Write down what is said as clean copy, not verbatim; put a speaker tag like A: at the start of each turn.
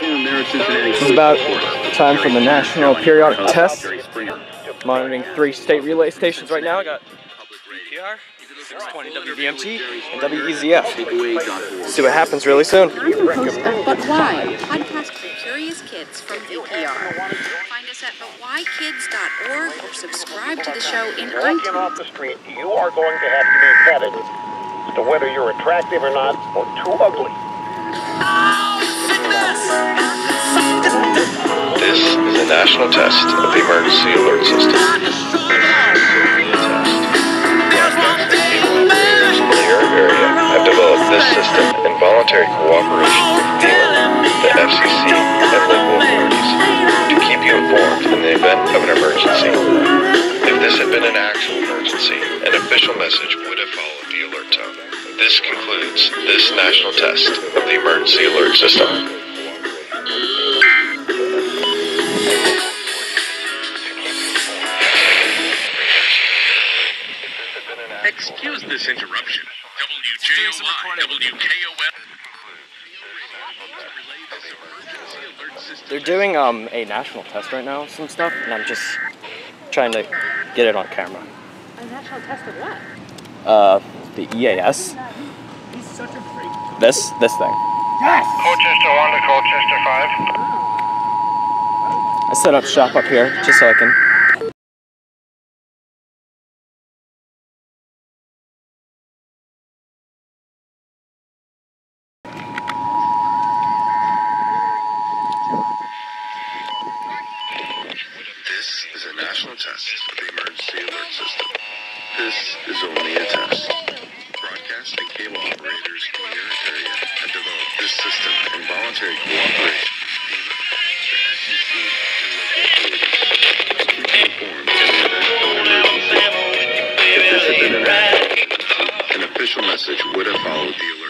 A: This is about time for the National Periodic Test. Monitoring 3 state relay stations right now. I got PR, 620 WVMT, and WEZF. See what happens really soon.
B: I'm the host of But Why, podcast for curious kids from VPR. Find us at butwhykids.org or subscribe to the show in iTunes.
C: Walking off the street, you are going to have to be vetted as to whether you're attractive or not, or too ugly.
D: This is a national test of the emergency alert system. Operators in your area have developed this system in voluntary cooperation with FEMA, the FCC, and local authorities to keep you informed in the event of an emergency. If this had been an actual emergency, an official message would have followed the alert tone. This concludes this national test of the emergency alert system.
E: Excuse this interruption. WJOI, WKOL.
A: They're doing a national test right now, some stuff, and I'm just trying to get it on camera.
F: A national test of what?
A: The EAS. This thing.
C: Yes! Colchester 1 to Colchester 5.
A: I set up shop up here just so I can.
D: This is a national test of the emergency alert system. This is only a test. Broadcast and cable operators in your area have developed this system in voluntary cooperation with FEMA, the FCC, and local authorities to keep you informed in the event of an emergency. If this had been an official message would have followed the alert.